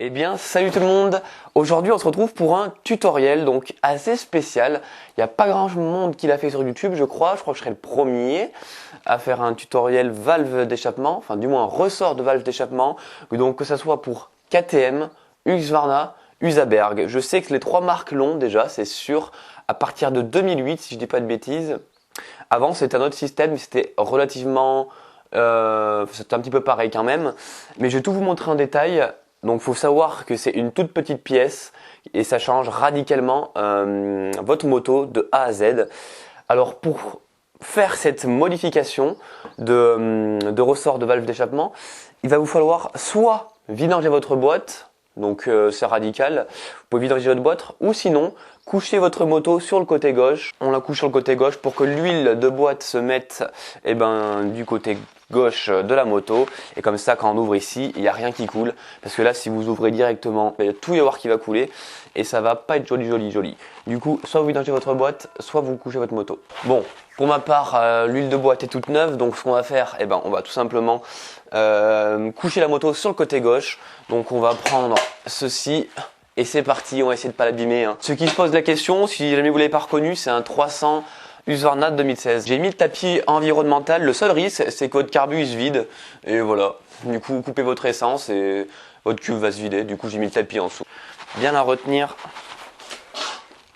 Eh bien, salut tout le monde. Aujourd'hui, on se retrouve pour un tutoriel donc assez spécial. Il n'y a pas grand monde qui l'a fait sur YouTube, je crois. Je crois que je serai le premier à faire un tutoriel valve d'échappement, enfin du moins un ressort de valve d'échappement. Donc que ça soit pour KTM, Husqvarna, Usaberg. Je sais que les trois marques l'ont déjà, c'est sûr, à partir de 2008, si je dis pas de bêtises. Avant, c'était un autre système, mais c'était relativement... c'était un petit peu pareil quand même. Mais je vais tout vous montrer en détail. Donc il faut savoir que c'est une toute petite pièce et ça change radicalement votre moto de A à Z. Alors pour faire cette modification de ressort de valve d'échappement, il va vous falloir soit vidanger votre boîte, donc c'est radical, vous pouvez vidanger votre boîte, ou sinon coucher votre moto sur le côté gauche. On la couche sur le côté gauche pour que l'huile de boîte se mette du côté gauche de la moto, et comme ça quand on ouvre ici il n'y a rien qui coule, parce que là si vous ouvrez directement il va tout y avoir qui va couler et ça va pas être joli. Du coup soit vous vidangez votre boîte, soit vous couchez votre moto. Bon, pour ma part l'huile de boîte est toute neuve, donc ce qu'on va faire, on va tout simplement coucher la moto sur le côté gauche. Donc on va prendre ceci et c'est parti, on va essayer de pas l'abîmer. Ceux qui se posent la question, si jamais vous l'avez pas reconnu, c'est un 300 Husqvarna 2016. J'ai mis le tapis environnemental. Le seul risque, c'est que votre carbu se vide. Et voilà. Du coup, vous coupez votre essence et votre cuve va se vider. Du coup, j'ai mis le tapis en dessous. Bien la retenir.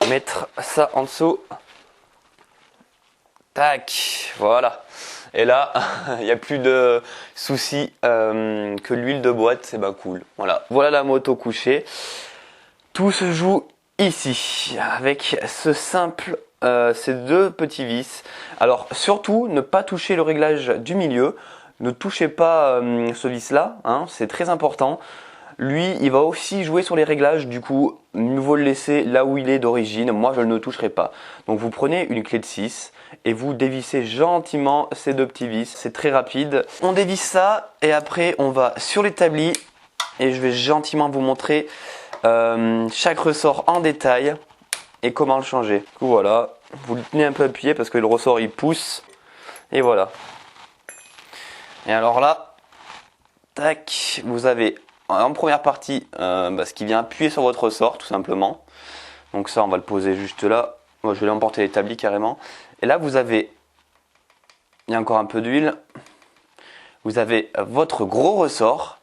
Mettre ça en dessous. Tac. Voilà. Et là, il n'y a plus de souci que l'huile de boîte, c'est cool. Voilà. Voilà la moto couchée. Tout se joue ici avec ces deux petits vis. Alors surtout ne pas toucher le réglage du milieu, ne touchez pas ce vis là, c'est très important. Lui il va aussi jouer sur les réglages, du coup mieux vaut le laisser là où il est d'origine. Moi je ne le toucherai pas. Donc vous prenez une clé de 6 et vous dévissez gentiment ces deux petits vis, c'est très rapide. On dévisse ça et après on va sur l'établi et je vais gentiment vous montrer chaque ressort en détail et comment le changer. Du coup, voilà, vous le tenez un peu appuyé parce que le ressort il pousse et voilà. Et alors là, tac, vous avez en première partie ce qui vient appuyer sur votre ressort tout simplement. Donc ça on va le poser juste là. Moi je vais l'emporter l'établi carrément. Et là vous avez, il y a encore un peu d'huile. Vous avez votre gros ressort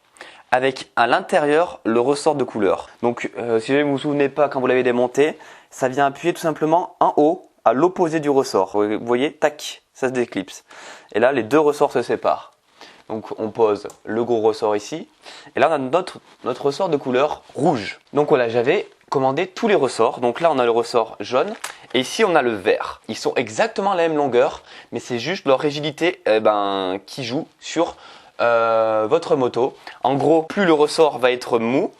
avec à l'intérieur le ressort de couleur. Donc si vous ne vous souvenez pas quand vous l'avez démonté, ça vient appuyer tout simplement en haut à l'opposé du ressort. Vous voyez, tac, ça se déclipse. Et là les deux ressorts se séparent. Donc on pose le gros ressort ici. Et là on a notre ressort de couleur rouge. Donc voilà, j'avais commandé tous les ressorts. Donc là on a le ressort jaune et ici on a le vert. Ils sont exactement la même longueur, mais c'est juste leur rigidité qui joue sur votre moto. En gros, plus le ressort va être mou,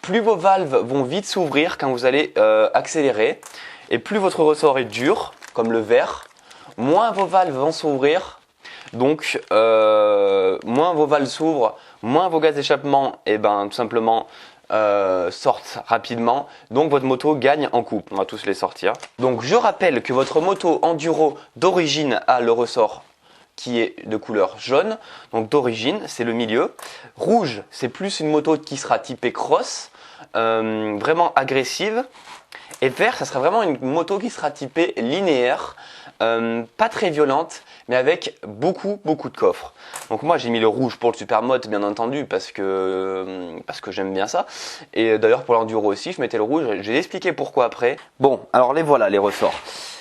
plus vos valves vont vite s'ouvrir quand vous allez accélérer, et plus votre ressort est dur, comme le vert, moins vos valves vont s'ouvrir. Donc moins vos valves s'ouvrent, moins vos gaz d'échappement tout simplement sortent rapidement. Donc votre moto gagne en coupe. On va tous les sortir. Donc je rappelle que votre moto enduro d'origine a le ressort qui est de couleur jaune, donc d'origine, c'est le milieu. Rouge, c'est plus une moto qui sera typée cross, vraiment agressive. Et vert, ça sera vraiment une moto qui sera typée linéaire, pas très violente, mais avec beaucoup de coffre. Donc moi j'ai mis le rouge pour le Supermoto bien entendu, parce que j'aime bien ça. Et d'ailleurs pour l'enduro aussi, je mettais le rouge, je vais expliquer pourquoi après. Bon, alors les voilà les ressorts.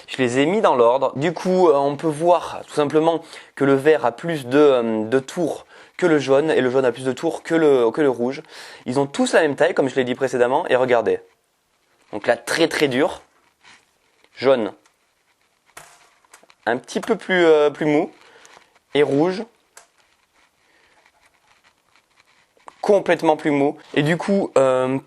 Je les ai mis dans l'ordre. Du coup, on peut voir tout simplement que le vert a plus de tours que le jaune et le jaune a plus de tours que le rouge. Ils ont tous la même taille, comme je l'ai dit précédemment. Et regardez. Donc là, très dur. Jaune. Un petit peu plus mou. Et rouge. Complètement plus mou. Et du coup,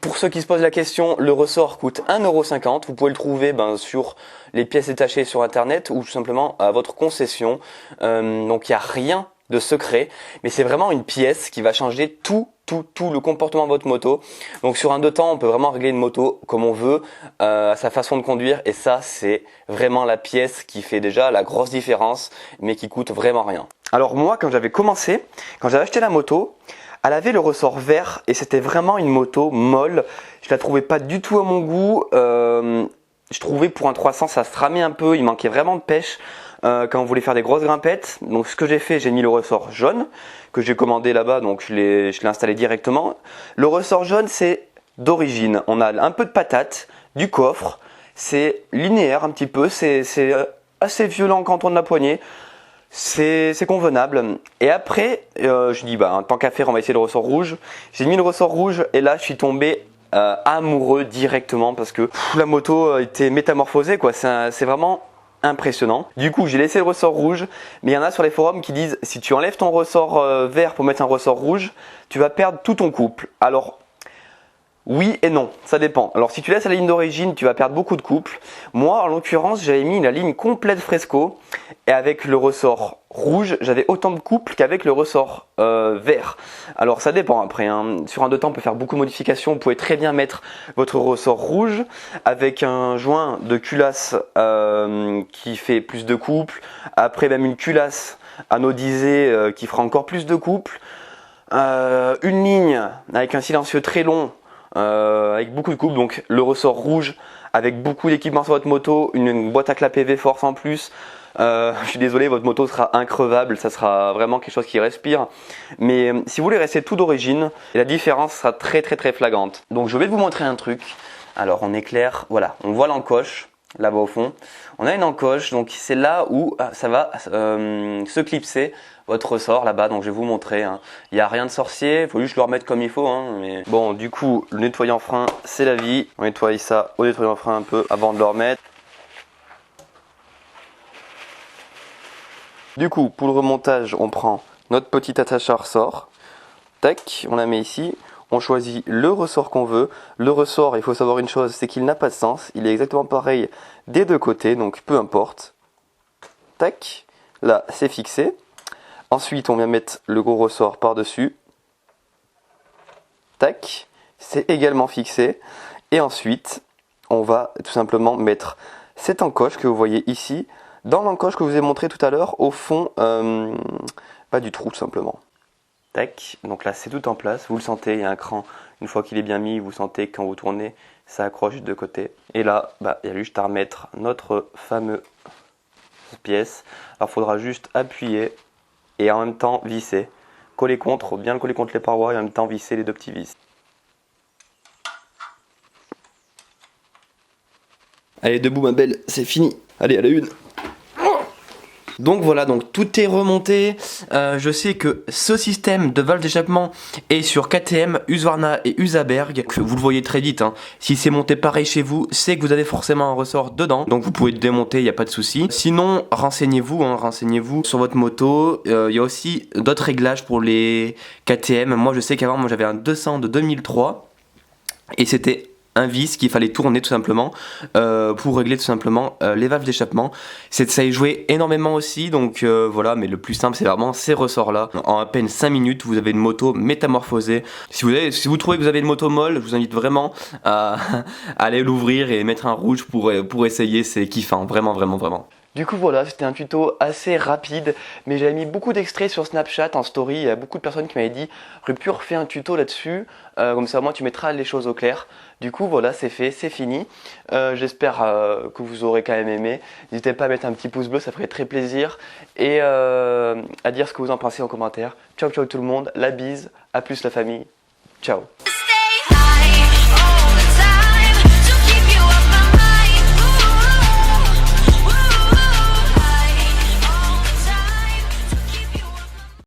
pour ceux qui se posent la question, le ressort coûte 1,50 €. Vous pouvez le trouver sur les pièces détachées sur internet ou tout simplement à votre concession. Donc il n'y a rien de secret, mais c'est vraiment une pièce qui va changer tout le comportement de votre moto. Donc sur un 2 temps, on peut vraiment régler une moto comme on veut, à sa façon de conduire, et ça c'est vraiment la pièce qui fait déjà la grosse différence, mais qui coûte vraiment rien. Alors moi, quand j'avais acheté la moto, Elle avait le ressort vert et c'était vraiment une moto molle. Je la trouvais pas du tout à mon goût. Je trouvais pour un 300 ça se tramait un peu, il manquait vraiment de pêche quand on voulait faire des grosses grimpettes. Donc ce que j'ai fait, j'ai mis le ressort jaune que j'ai commandé là-bas, donc je l'ai installé directement. Le ressort jaune c'est d'origine. On a un peu de patate, du coffre, c'est linéaire un petit peu, c'est assez violent quand on tourne la poignée. C'est convenable. Et après, je dis bah tant qu'à faire, on va essayer le ressort rouge. J'ai mis le ressort rouge et là je suis tombé amoureux directement parce que la moto était métamorphosée quoi. C'est vraiment impressionnant. Du coup, j'ai laissé le ressort rouge, mais il y en a sur les forums qui disent si tu enlèves ton ressort vert pour mettre un ressort rouge, tu vas perdre tout ton couple. Alors oui et non, ça dépend. Alors si tu laisses la ligne d'origine, tu vas perdre beaucoup de couple. Moi, en l'occurrence, j'avais mis la ligne complète Fresco et avec le ressort rouge, j'avais autant de couple qu'avec le ressort vert. Alors ça dépend après. Hein. Sur un 2 temps, on peut faire beaucoup de modifications. Vous pouvez très bien mettre votre ressort rouge avec un joint de culasse qui fait plus de couple. Après même une culasse anodisée qui fera encore plus de couple. Une ligne avec un silencieux très long. Avec beaucoup de couple, donc le ressort rouge avec beaucoup d'équipements sur votre moto, une boîte à clapet V-Force en plus. Je suis désolé, votre moto sera increvable, ça sera vraiment quelque chose qui respire. Mais si vous voulez rester tout d'origine, la différence sera très flagrante. Donc je vais vous montrer un truc. Alors on éclaire, voilà, on voit l'encoche là-bas au fond. On a une encoche, donc c'est là où ça va se clipser votre ressort là-bas, donc je vais vous montrer. Hein. Il n'y a rien de sorcier, il faut juste le remettre comme il faut. Hein, mais... Bon, du coup, le nettoyant frein, c'est la vie. On nettoie ça au nettoyant frein un peu avant de le remettre. Du coup, pour le remontage, on prend notre petit attache à ressort. Tac, on la met ici. On choisit le ressort qu'on veut. Le ressort, il faut savoir une chose, c'est qu'il n'a pas de sens. Il est exactement pareil des deux côtés, donc peu importe. Tac, là, c'est fixé. Ensuite, on vient mettre le gros ressort par-dessus. Tac, c'est également fixé. Et ensuite, on va tout simplement mettre cette encoche que vous voyez ici dans l'encoche que je vous ai montré tout à l'heure au fond du trou tout simplement. Tac, donc là c'est tout en place, vous le sentez, il y a un cran, une fois qu'il est bien mis, vous sentez que quand vous tournez, ça accroche de côté. Et là, il y a juste à remettre notre fameuse pièce. Alors il faudra juste appuyer et en même temps visser. Coller contre, bien le coller contre les parois et en même temps visser les deux petits vis. Allez, debout ma belle, c'est fini. Allez, à la une. Donc voilà, donc tout est remonté. Je sais que ce système de valve d'échappement est sur KTM, Husqvarna et Usaberg. Vous le voyez très vite. Hein. Si c'est monté pareil chez vous, c'est que vous avez forcément un ressort dedans. Donc vous pouvez le démonter, il n'y a pas de souci. Sinon, renseignez-vous, renseignez-vous sur votre moto. Il y a aussi d'autres réglages pour les KTM. Moi, je sais qu'avant, j'avais un 200 de 2003 et c'était un vis qu'il fallait tourner tout simplement pour régler tout simplement les valves d'échappement. Ça y jouait énormément aussi, donc voilà, mais le plus simple c'est vraiment ces ressorts là. En à peine 5 minutes vous avez une moto métamorphosée. Si vous trouvez que vous avez une moto molle, je vous invite vraiment à aller l'ouvrir et mettre un rouge pour essayer, c'est kiffant, vraiment. Du coup voilà, c'était un tuto assez rapide, mais j'avais mis beaucoup d'extraits sur Snapchat en story. Il y a beaucoup de personnes qui m'avaient dit Rupture, fais un tuto là-dessus, comme ça moi tu mettras les choses au clair. Du coup voilà, c'est fait, c'est fini. J'espère que vous aurez quand même aimé. N'hésitez pas à mettre un petit pouce bleu, ça ferait très plaisir. Et à dire ce que vous en pensez en commentaire. Ciao tout le monde, la bise, à plus la famille, ciao.